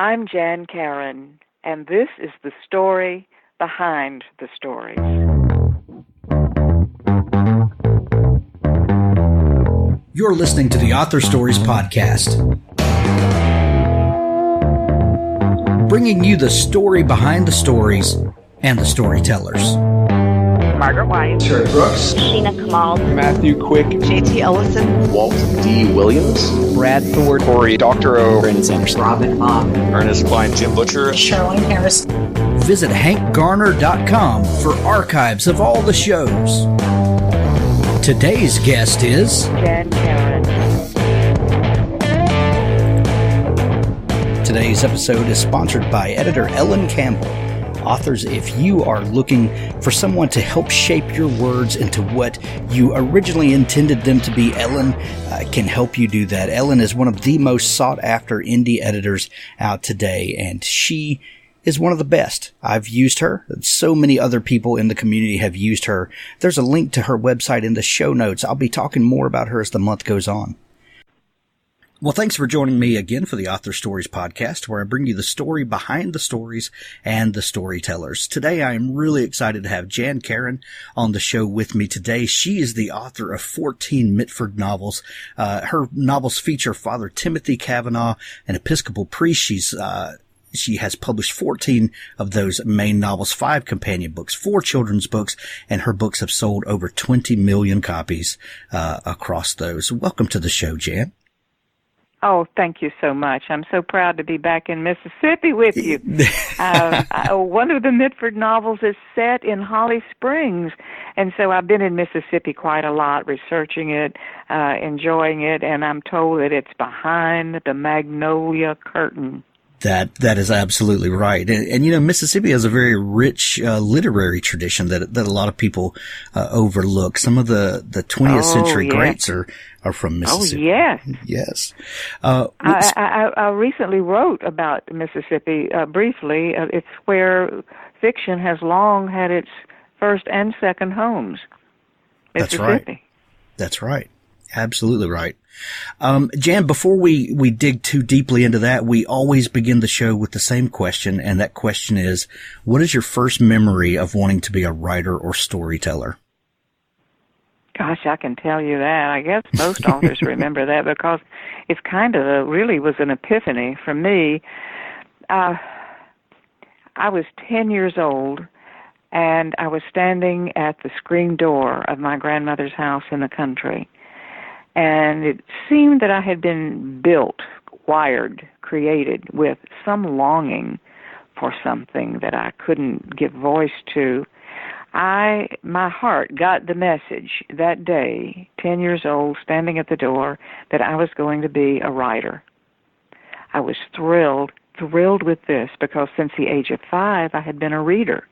I'm Jan Karon, and this is the story behind the stories. You're listening to the Author Stories Podcast, bringing you the story behind the stories and the storytellers. Margaret White, Terry Brooks, Sheena Kamal, Matthew Quick, J.T. Ellison, Walt D. Williams, Brad Thor, Corey, Dr. O, Brandon Sanderson, Robin Mom, Ernest Klein, Jim Butcher, Sherwin Harris. Visit hankgarner.com for archives of all the shows. Today's guest is Jan Karon. Today's episode is sponsored by editor Ellen Campbell. Authors, if you are looking for someone to help shape your words into what you originally intended them to be, Ellen can help you do that. Ellen is one of the most sought-after indie editors out today, and she is one of the best. I've used her. So many other people in the community have used her. There's a link to her website in the show notes. I'll be talking more about her as the month goes on. Well, thanks for joining me again for the Author Stories Podcast, where I bring you the story behind the stories and the storytellers. Today, I am really excited to have Jan Karon on the show with me today. She is the author of 14 Mitford novels. Her novels feature Father Timothy Kavanaugh, an Episcopal priest. She has published 14 of those main novels, 5 companion books, 4 children's books, and her books have sold over 20 million copies across those. Welcome to the show, Jan. Oh, thank you so much. I'm so proud to be back in Mississippi with you. One of the Mitford novels is set in Holly Springs, and so I've been in Mississippi quite a lot, researching it, enjoying it, and I'm told that it's behind the magnolia curtain. That is absolutely right. And you know, Mississippi has a very rich literary tradition that a lot of people overlook. Some of the 20th century greats are from Mississippi. Oh, yes. Yes. I recently wrote about Mississippi briefly. It's where fiction has long had its first and second homes. Mississippi. That's right. Absolutely right. Jan, before we dig too deeply into that, we always begin the show with the same question, and that question is, what is your first memory of wanting to be a writer or storyteller? Gosh, I can tell you that. I guess most authors remember that because it's kind of really was an epiphany for me. I was 10 years old, and I was standing at the screen door of my grandmother's house in the country. And it seemed that I had been built, wired, created with some longing for something that I couldn't give voice to. My heart got the message that day, 10 years old, standing at the door, that I was going to be a writer. I was thrilled with this because since the age of 5, I had been a reader.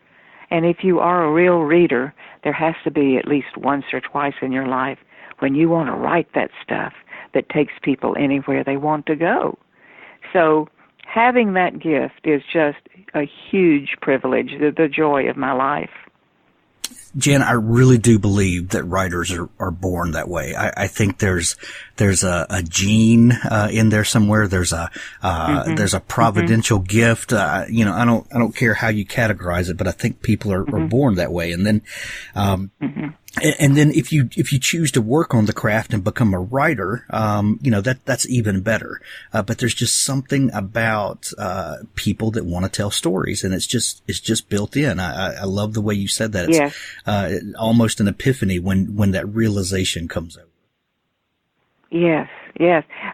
And if you are a real reader, there has to be at least once or twice in your life when you want to write that stuff that takes people anywhere they want to go. So having that gift is just a huge privilege, the joy of my life. Jan, I really do believe that writers are born that way. I think there's a gene in there somewhere. There's a providential gift. I don't care how you categorize it, but I think people are born that way. And then and then if you choose to work on the craft and become a writer, that's even better. But there's just something about people that want to tell stories, and it's just built in. I love the way you said that. It's almost an epiphany when that realization comes over. Yes.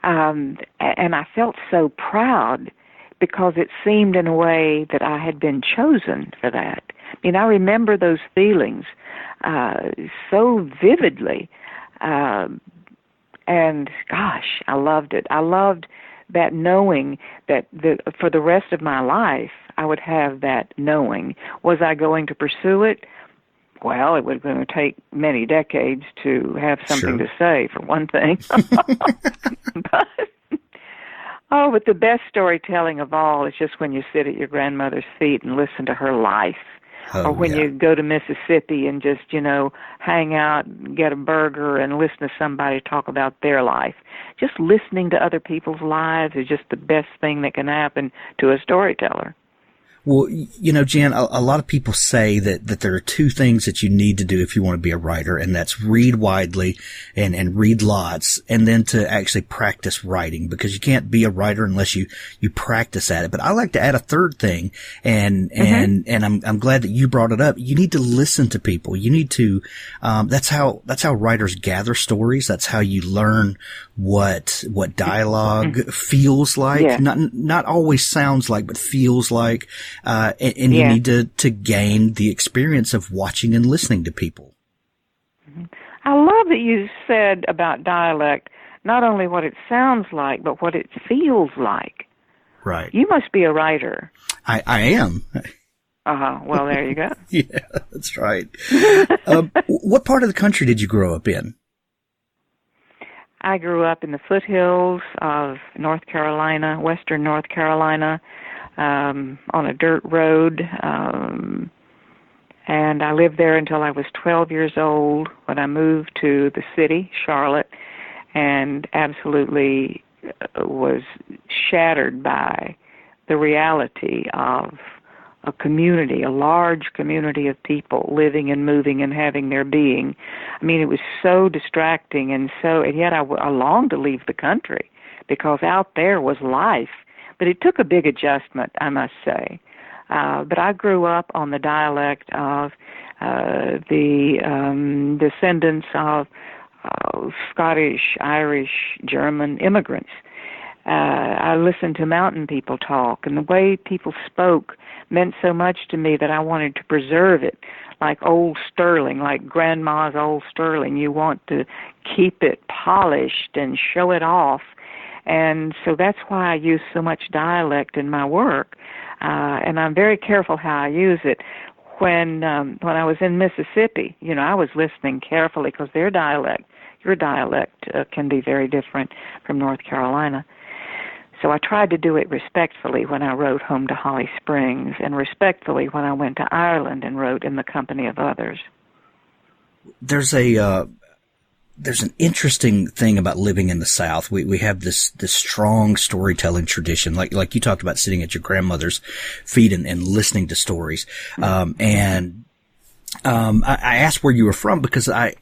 And I felt so proud because it seemed in a way that I had been chosen for that. I mean, I remember those feelings so vividly. And gosh, I loved it. I loved that knowing that for the rest of my life, I would have that knowing. Was I going to pursue it? Well, it was going to take many decades to have something to say, for one thing. But the best storytelling of all is just when you sit at your grandmother's feet and listen to her life. Oh, or when yeah. you go to Mississippi and just, hang out, get a burger, and listen to somebody talk about their life. Just listening to other people's lives is just the best thing that can happen to a storyteller. Well, Jan, a lot of people say that there are two things that you need to do if you want to be a writer, and that's read widely and read lots, and then to actually practice writing, because you can't be a writer unless you practice at it. But I like to add a third thing, and I'm glad that you brought it up. You need to listen to people. You need to, that's how writers gather stories. That's how you learn what dialogue feels like. Yeah. Not always sounds like, but feels like. And you need to gain the experience of watching and listening to people. I love that you said about dialect, not only what it sounds like, but what it feels like. Right. You must be a writer. I am. Well, there you go. Yeah, that's right. What part of the country did you grow up in? I grew up in the foothills of North Carolina, western North Carolina, on a dirt road, and I lived there until I was 12 years old when I moved to the city, Charlotte, and absolutely was shattered by the reality of a community, a large community of people living and moving and having their being. I mean, it was so distracting, and yet I longed to leave the country, because out there was life. But it took a big adjustment, I must say. But I grew up on the dialect of the descendants of Scottish, Irish, German immigrants. I listened to mountain people talk, and the way people spoke meant so much to me that I wanted to preserve it, like old sterling, like Grandma's old sterling. You want to keep it polished and show it off. And so that's why I use so much dialect in my work, and I'm very careful how I use it. When I was in Mississippi, I was listening carefully, because your dialect can be very different from North Carolina. So I tried to do it respectfully when I wrote Home to Holly Springs, and respectfully when I went to Ireland and wrote In the Company of Others. There's an interesting thing about living in the South. We have this strong storytelling tradition, like you talked about, sitting at your grandmother's feet and listening to stories. I asked where you were from because the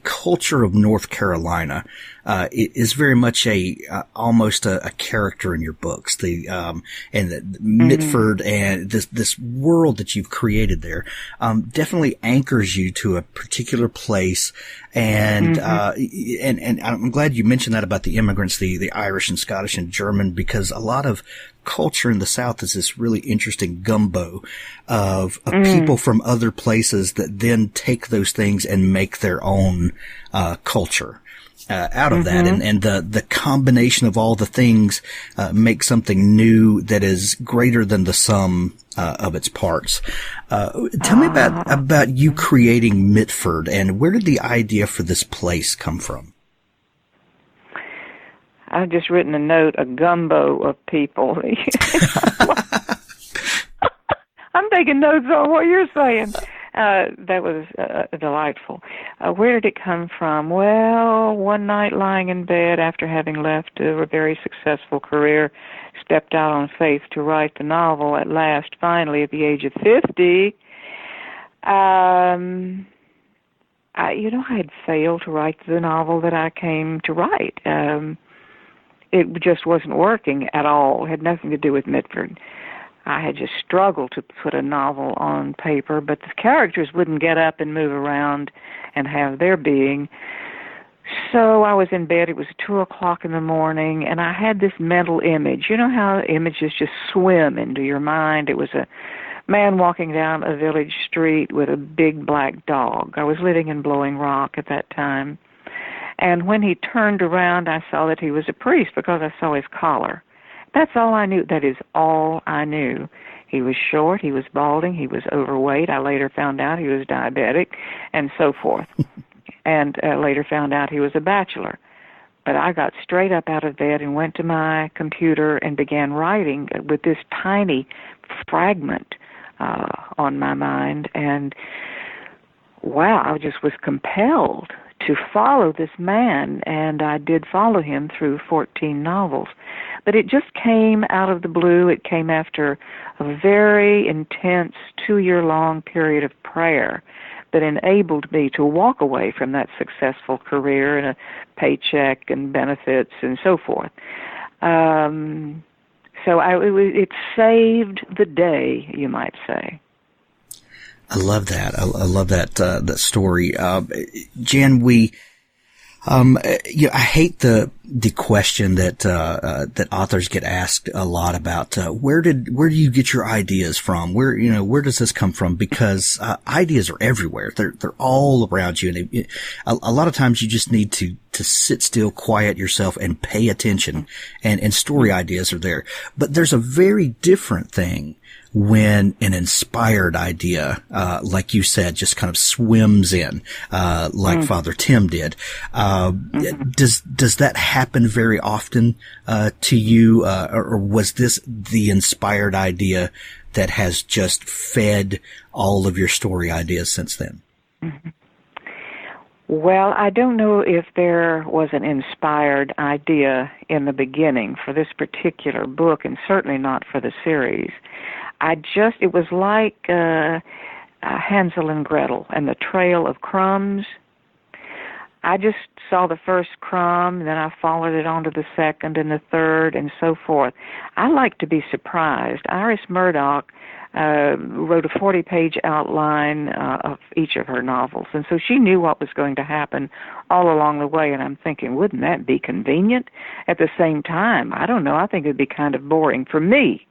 culture of North Carolina is very much almost a character in your books. Mitford and this world that you've created there definitely anchors you to a particular place. And and I'm glad you mentioned that about the immigrants, the Irish and Scottish and German, because a lot of culture in the South is this really interesting gumbo of people from other places that then take those things and make their own culture out of that, and the combination of all the things makes something new that is greater than the sum of its parts. Tell me about you creating Mitford, and where did the idea for this place come from? I've just written a note, a gumbo of people. I'm taking notes on what you're saying. That was delightful. Where did it come from? Well, one night lying in bed after having left a very successful career, stepped out on faith to write the novel at last, finally, at the age of 50. I had failed to write the novel that I came to write. It just wasn't working at all. It had nothing to do with Mitford. I had just struggled to put a novel on paper, but the characters wouldn't get up and move around and have their being. So I was in bed. It was 2 o'clock in the morning, and I had this mental image. You know how images just swim into your mind? It was a man walking down a village street with a big black dog. I was living in Blowing Rock at that time. And when he turned around, I saw that he was a priest because I saw his collar. That's all I knew. That is all I knew. He was short, he was balding, he was overweight. I later found out he was diabetic, and so forth. And later found out he was a bachelor. But I got straight up out of bed and went to my computer and began writing with this tiny fragment on my mind. And wow, I just was compelled to follow this man, and I did follow him through 14 novels. But it just came out of the blue. It came after a very intense 2-year-long period of prayer that enabled me to walk away from that successful career and a paycheck and benefits and so forth. It saved the day, you might say. I love that. I love that story. Jan, I hate the question that authors get asked a lot about, where do you get your ideas from? Where does this come from? Because, ideas are everywhere. They're all around you. And a lot of times you just need to sit still, quiet yourself and pay attention, and story ideas are there. But there's a very different thing when an inspired idea, like you said, just kind of swims in, like Father Tim did. Does that happen very often, to you, or was this the inspired idea that has just fed all of your story ideas since then? Mm-hmm. Well, I don't know if there was an inspired idea in the beginning for this particular book, and certainly not for the series. It was like Hansel and Gretel and the trail of crumbs. I just saw the first crumb, then I followed it on to the second and the third and so forth. I like to be surprised. Iris Murdoch wrote a 40-page outline of each of her novels, and so she knew what was going to happen all along the way, and I'm thinking, wouldn't that be convenient? At the same time, I don't know, I think it would be kind of boring for me.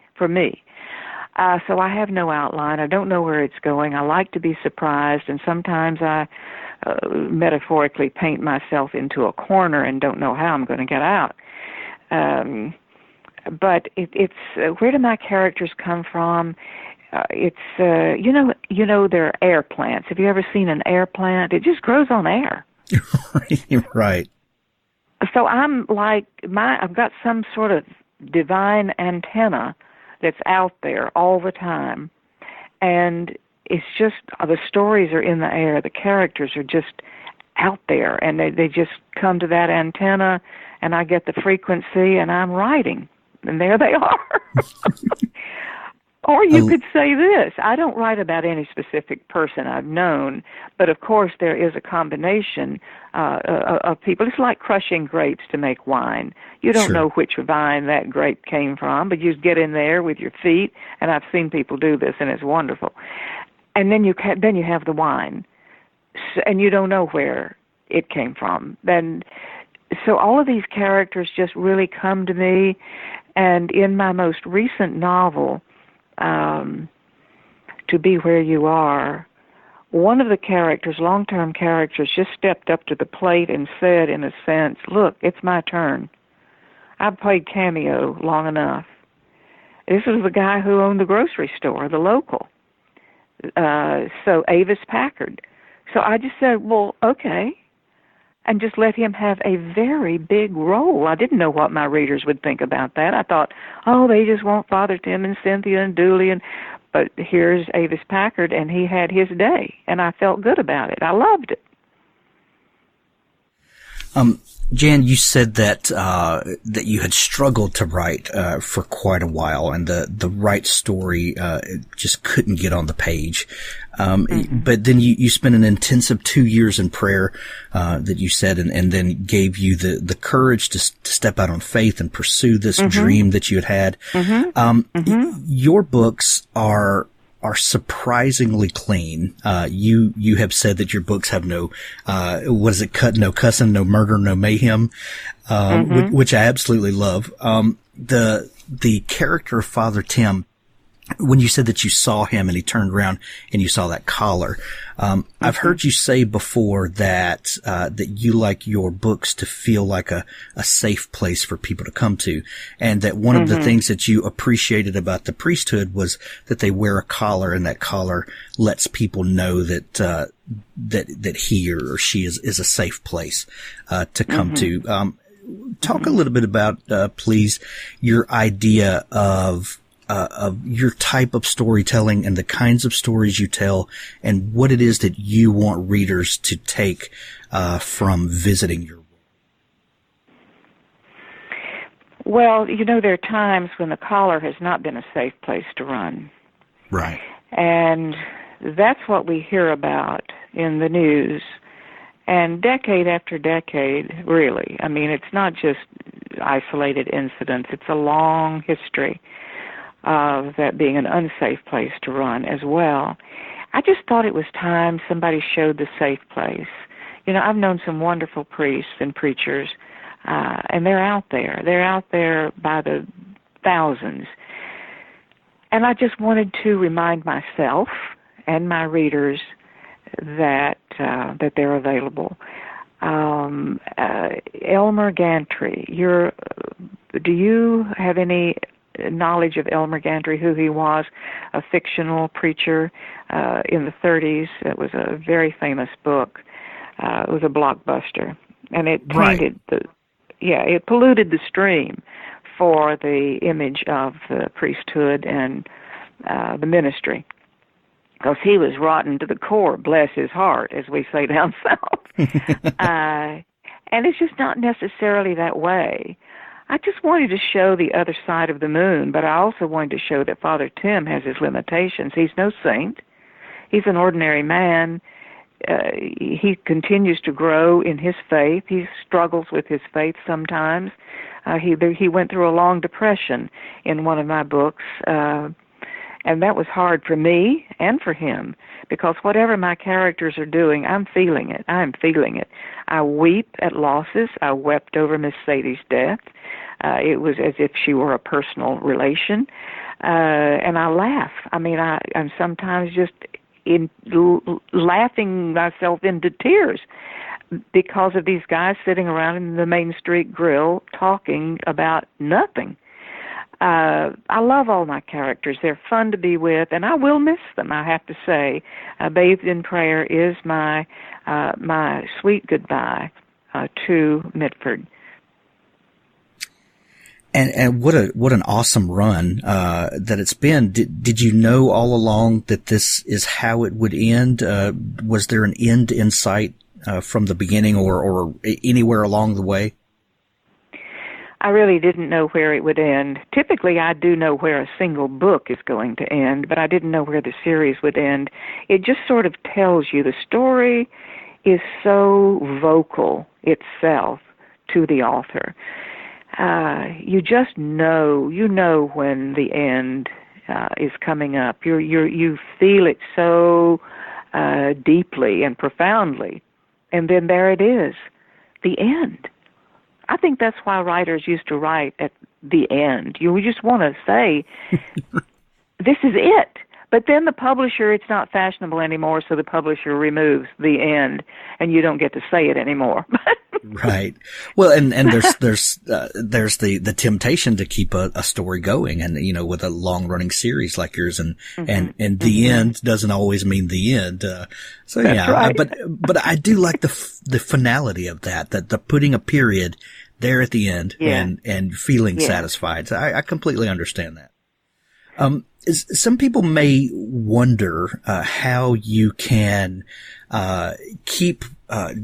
So I have no outline. I don't know where it's going. I like to be surprised, and sometimes I metaphorically paint myself into a corner and don't know how I'm going to get out. But it's where do my characters come from? They're air plants. Have you ever seen an air plant? It just grows on air. Right. So I'm like, I've got some sort of divine antenna that's out there all the time, and it's just the stories are in the air. The characters are just out there, and they just come to that antenna, and I get the frequency, and I'm writing, and there they are. Or you could say this: I don't write about any specific person I've known, but of course there is a combination of people. It's like crushing grapes to make wine. You don't know which vine that grape came from, but you just get in there with your feet, and I've seen people do this, and it's wonderful. And then you have the wine, and you don't know where it came from. So all of these characters just really come to me, and in my most recent novel, To Be Where You Are, one of the characters, long-term characters, just stepped up to the plate and said, in a sense, look, it's my turn. I've played cameo long enough. This was the guy who owned the grocery store, the local. So Avis Packard. So I just said, well, okay, and just let him have a very big role. I didn't know what my readers would think about that. I thought, oh, they just want Father Tim and Cynthia and Dooley, but here's Avis Packard, and he had his day, and I felt good about it. I loved it. Jan, you said that you had struggled to write for quite a while, and the right story just couldn't get on the page. But then you spent an intensive 2 years in prayer that you said, and then gave you the courage to step out on faith and pursue this dream that you had. Your books are surprisingly clean. You have said that your books have no, no cussing, no murder, no mayhem, which I absolutely love. The character of Father Tim, when you said that you saw him and he turned around and you saw that collar, I've heard you say before that you like your books to feel like a safe place for people to come to, and that one of the things that you appreciated about the priesthood was that they wear a collar, and that collar lets people know that that he or she is a safe place to come to. Talk a little bit about, please, your idea of of your type of storytelling and the kinds of stories you tell, and what it is that you want readers to take from visiting your work? Well, there are times when the collar has not been a safe place to run. Right. And that's what we hear about in the news. And decade after decade, really. I mean, it's not just isolated incidents. It's a long history of that being an unsafe place to run as well. I just thought it was time somebody showed the safe place. I've known some wonderful priests and preachers, and they're out there. They're out there by the thousands. And I just wanted to remind myself and my readers that they're available. Elmer Gantry, do you have any knowledge of Elmer Gantry, who he was? A fictional preacher in the 30s. It was a very famous book. It was a blockbuster, and it tainted it polluted the stream for the image of the priesthood and the ministry. Because he was rotten to the core, bless his heart, as we say down south. And it's just not necessarily that way. I just wanted to show the other side of the moon, but I also wanted to show that Father Tim has his limitations. He's no saint. He's an ordinary man. He continues to grow in his faith. He struggles with his faith sometimes. He went through a long depression in one of my books, and that was hard for me and for him, because whatever my characters are doing, I'm feeling it. I weep at losses. I wept over Miss Sadie's death. It was as if she were a personal relation. And I laugh. I mean, I'm sometimes just laughing myself into tears because of these guys sitting around in the Main Street Grill talking about nothing. I love all my characters. They're fun to be with, and I will miss them, I have to say. Bathed in Prayer is my sweet goodbye to Mitford. And what an awesome run that it's been. Did you know all along that this is how it would end? Was there an end in sight from the beginning or anywhere along the way? I really didn't know where it would end. Typically, I do know where a single book is going to end, but I didn't know where the series would end. It just sort of tells you the story is so vocal itself to the author. You just know, when the end is coming up. You feel it so deeply and profoundly, and then there it is, the end. I think that's why writers used to write at the end. You just want to say, this is it. But then the publisher, it's not fashionable anymore, so the publisher removes the end, and you don't get to say it anymore. Right. Well, and there's the temptation to keep a story going, and with a long running series like yours, and the end doesn't always mean the end. So that's yeah, right. but I do like the finality of that the putting a period there at the end and feeling satisfied. So I completely understand that. Some people may wonder how you can keep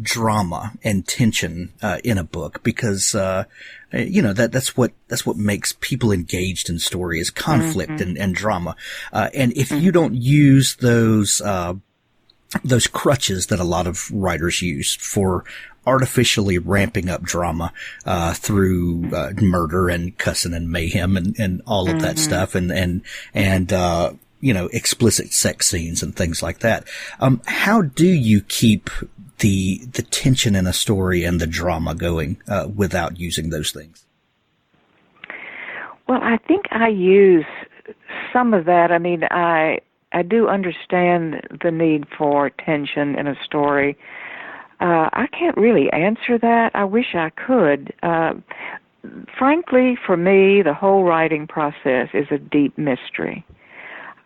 drama and tension in a book, because that's what makes people engaged in story is conflict and drama. And if you don't use those crutches that a lot of writers use for artificially ramping up drama through murder and cussing and mayhem and all of that stuff, and explicit sex scenes and things like that. How do you keep the tension in a story and the drama going without using those things? Well, I think I use some of that. I mean, I do understand the need for tension in a story. I can't really answer that. I wish I could. Frankly, for me, the whole writing process is a deep mystery.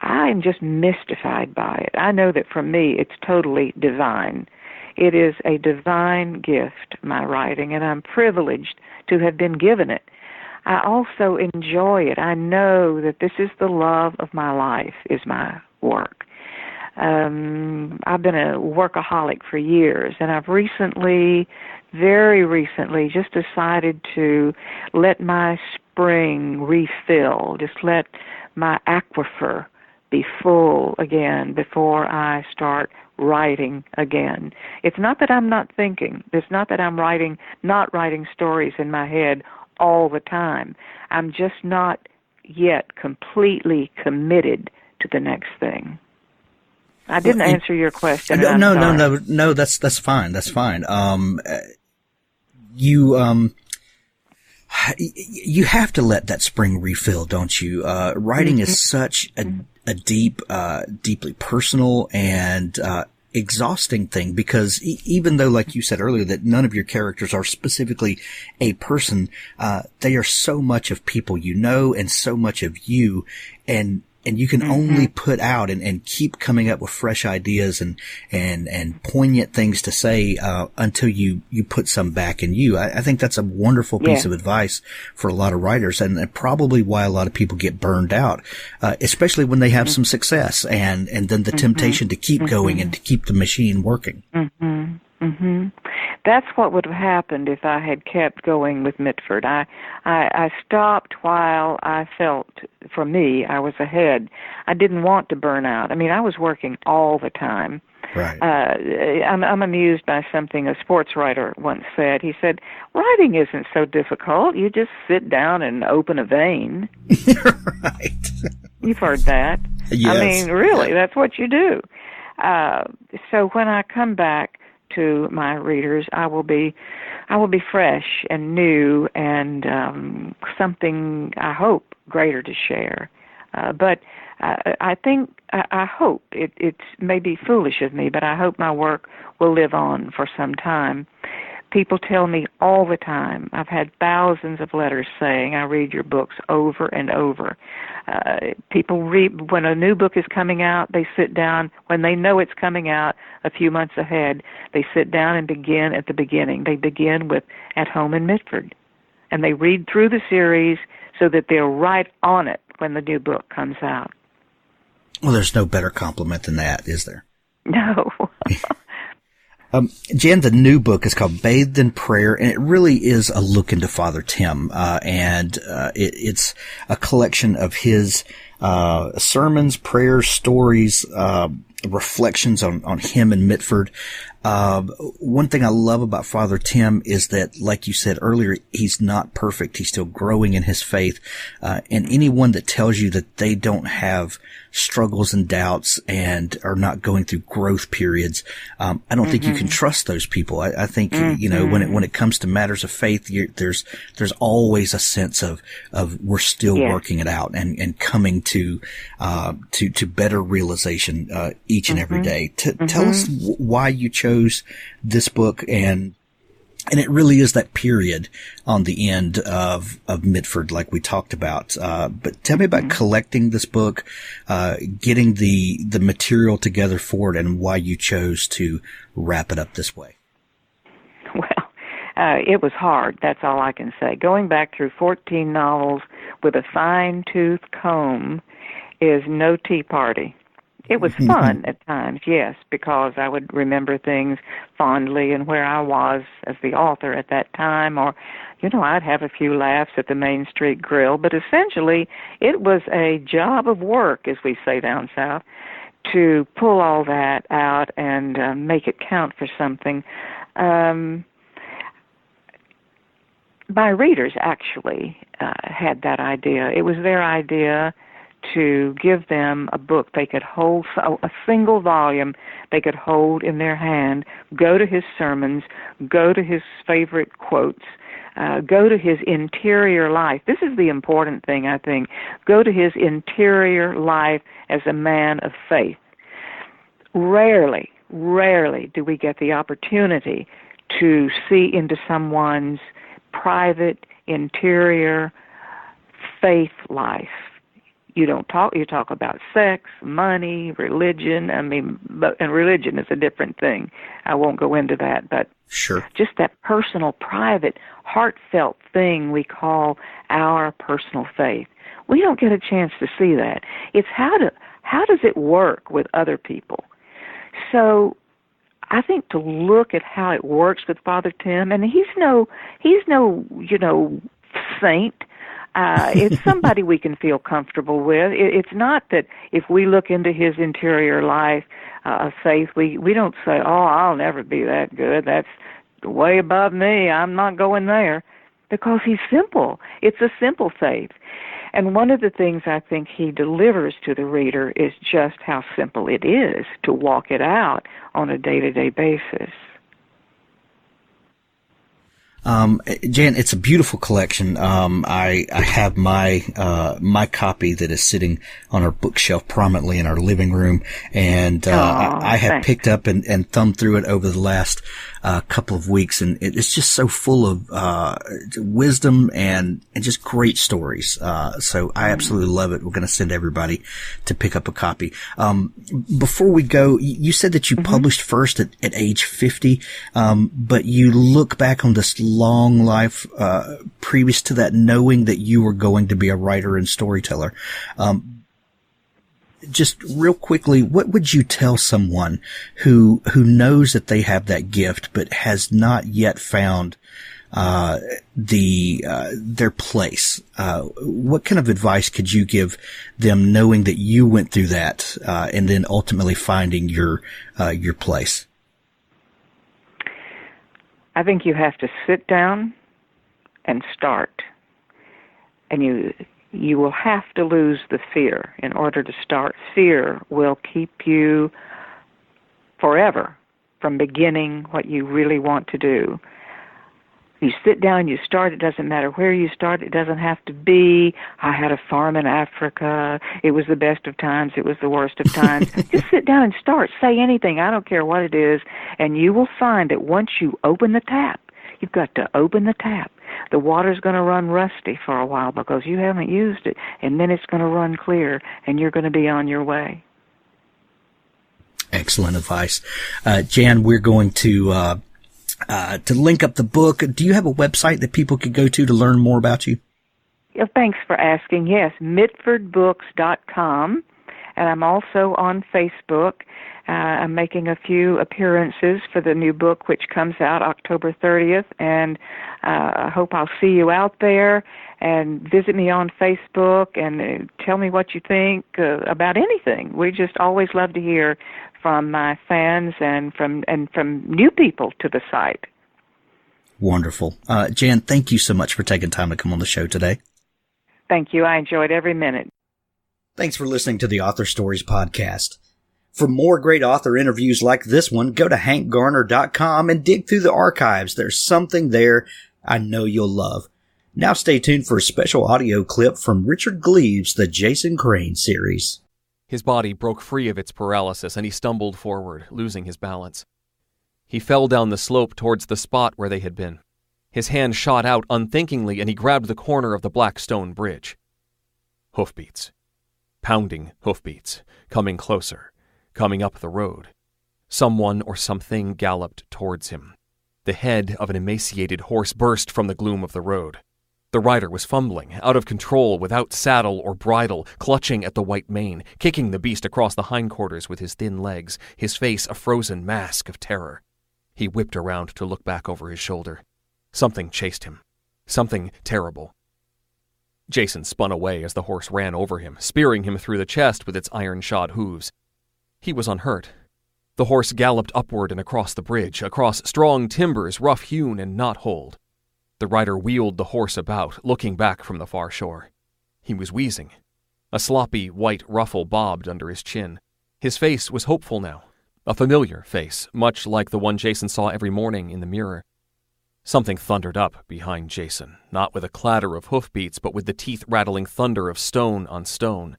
I am just mystified by it. I know that for me, it's totally divine. It is a divine gift, my writing, and I'm privileged to have been given it. I also enjoy it. I know that this is the love of my life, is my work. I've been a workaholic for years, and I've very recently, just decided to let my spring refill, just let my aquifer be full again before I start writing again. It's not that I'm not thinking. It's not that I'm not writing stories in my head all the time. I'm just not yet completely committed to the next thing. I didn't answer your question. No. That's fine. That's fine. You have to let that spring refill, don't you? Writing is such a deeply personal and exhausting thing, because even though, like you said earlier, that none of your characters are specifically a person, they are so much of people you know and so much of you, and you can only put out and keep coming up with fresh ideas and poignant things to say until you put some back in you. I think that's a wonderful piece of advice for a lot of writers, and probably why a lot of people get burned out, especially when they have some success and then the temptation to keep going and to keep the machine working. That's what would have happened if I had kept going with Mitford. I stopped while I felt, for me, I was ahead. I didn't want to burn out. I mean, I was working all the time. Right. I'm amused by something a sports writer once said. He said, writing isn't so difficult. You just sit down and open a vein. Right. You've heard that. Yes. I mean, really, that's what you do. So when I come back to my readers, I will be fresh and new and something, I hope, greater to share. But I hope it's maybe foolish of me, but I hope my work will live on for some time. People tell me all the time. I've had thousands of letters saying, I read your books over and over. People read, when a new book is coming out, they sit down, when they know it's coming out a few months ahead, they sit down and begin at the beginning. They begin with At Home in Mitford. And they read through the series so that they're right on it when the new book comes out. Well, there's no better compliment than that, is there? No. Jan, the new book is called Bathed in Prayer, and it really is a look into Father Tim. It's a collection of his sermons, prayers, stories, reflections on him and Mitford. One thing I love about Father Tim is that, like you said earlier, he's not perfect. He's still growing in his faith. And anyone that tells you that they don't have struggles and doubts and are not going through growth periods, I don't think you can trust those people. I think, when it comes to matters of faith, there's always a sense of we're still working it out and coming to better realization, each and every day. Tell us why you chose this book, and it really is that period on the end of Mitford, like we talked about. But tell me about collecting this book, getting the material together for it, and why you chose to wrap it up this way. Well, it was hard. That's all I can say. Going back through 14 novels with a fine-tooth comb is no tea party. It was fun at times, yes, because I would remember things fondly and where I was as the author at that time, or, I'd have a few laughs at the Main Street Grill, but essentially it was a job of work, as we say down south, to pull all that out and make it count for something. My readers actually had that idea. It was their idea to give them a book they could hold, a single volume they could hold in their hand, go to his sermons, go to his favorite quotes, go to his interior life. This is the important thing, I think. Go to his interior life as a man of faith. Rarely do we get the opportunity to see into someone's private, interior faith life. you talk about sex, money, religion. And religion is a different thing. I won't go into that, but Sure. just that personal, private, heartfelt thing we call our personal faith. We don't get a chance to see that. It's how does it work with other people? So I think to look at how it works with Father Tim, and he's no saint. It's somebody we can feel comfortable with. It's not that if we look into his interior life of faith, we don't say, "Oh, I'll never be that good. That's way above me. I'm not going there," because he's simple. It's a simple faith. And one of the things I think he delivers to the reader is just how simple it is to walk it out on a day-to-day basis. Jan, it's a beautiful collection. I have my copy that is sitting on our bookshelf prominently in our living room, and I have picked up and thumbed through it over the last couple of weeks, and it's just so full of wisdom and just great stories. So I absolutely love it. We're going to send everybody to pick up a copy. Before we go, you said that you published first at age 50, but you look back on this long life previous to that, knowing that you were going to be a writer and storyteller. Just real quickly, what would you tell someone who knows that they have that gift but has not yet found their place? What kind of advice could you give them, knowing that you went through that and then ultimately finding your place? I think you have to sit down and start. And you will have to lose the fear in order to start. Fear will keep you forever from beginning what you really want to do. You sit down, you start. It doesn't matter where you start. It doesn't have to be, I had a farm in Africa. It was the best of times. It was the worst of times. Just sit down and start. Say anything. I don't care what it is. And you will find that once you open the tap, you've got to open the tap. The water's going to run rusty for a while because you haven't used it. And then it's going to run clear, and you're going to be on your way. Excellent advice. Jan, we're going to link up the book. Do you have a website that people could go to learn more about you? Yeah, thanks for asking. Yes, mitfordbooks.com. And I'm also on Facebook. I'm making a few appearances for the new book, which comes out October 30th. And I hope I'll see you out there, and visit me on Facebook and tell me what you think about anything. We just always love to hear from my fans and from new people to the site. Wonderful. Jan, thank you so much for taking time to come on the show today. Thank you. I enjoyed every minute. Thanks for listening to the Author Stories podcast. For more great author interviews like this one, go to hankgarner.com and dig through the archives. There's something there I know you'll love. Now stay tuned for a special audio clip from Richard Gleaves, the Jason Crane series. His body broke free of its paralysis, and he stumbled forward, losing his balance. He fell down the slope towards the spot where they had been. His hand shot out unthinkingly, and he grabbed the corner of the black stone bridge. Hoofbeats. Pounding hoofbeats. Coming closer. Coming up the road. Someone or something galloped towards him. The head of an emaciated horse burst from the gloom of the road. The rider was fumbling, out of control, without saddle or bridle, clutching at the white mane, kicking the beast across the hindquarters with his thin legs, his face a frozen mask of terror. He whipped around to look back over his shoulder. Something chased him. Something terrible. Jason spun away as the horse ran over him, spearing him through the chest with its iron-shod hooves. He was unhurt. The horse galloped upward and across the bridge, across strong timbers, rough-hewn and knot-holed. The rider wheeled the horse about, looking back from the far shore. He was wheezing. A sloppy white ruffle bobbed under his chin. His face was hopeful now, a familiar face, much like the one Jason saw every morning in the mirror. Something thundered up behind Jason, not with a clatter of hoofbeats, but with the teeth-rattling thunder of stone on stone.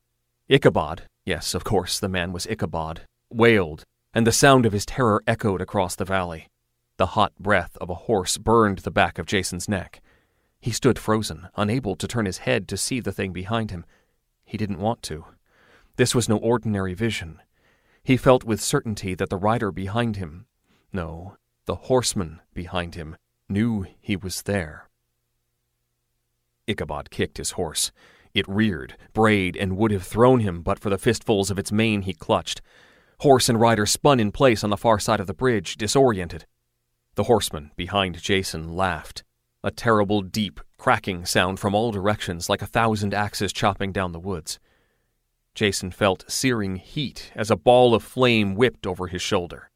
Ichabod, yes, of course, the man was Ichabod, wailed, and the sound of his terror echoed across the valley. The hot breath of a horse burned the back of Jason's neck. He stood frozen, unable to turn his head to see the thing behind him. He didn't want to. This was no ordinary vision. He felt with certainty that the rider behind him, no, the horseman behind him, knew he was there. Ichabod kicked his horse. It reared, brayed, and would have thrown him but for the fistfuls of its mane he clutched. Horse and rider spun in place on the far side of the bridge, disoriented. The horseman behind Jason laughed, a terrible, deep, cracking sound from all directions like 1,000 axes chopping down the woods. Jason felt searing heat as a ball of flame whipped over his shoulder.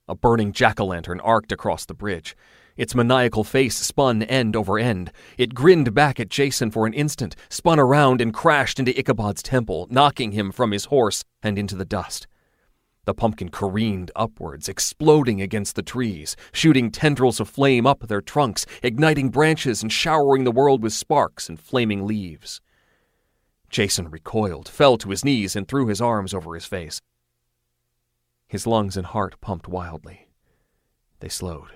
A burning jack-o'-lantern arced across the bridge. Its maniacal face spun end over end. It grinned back at Jason for an instant, spun around and crashed into Ichabod's temple, knocking him from his horse and into the dust. The pumpkin careened upwards, exploding against the trees, shooting tendrils of flame up their trunks, igniting branches and showering the world with sparks and flaming leaves. Jason recoiled, fell to his knees, and threw his arms over his face. His lungs and heart pumped wildly. They slowed.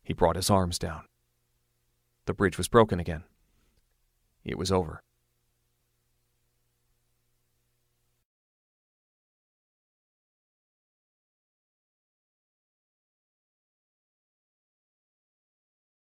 He brought his arms down. The bridge was broken again. It was over.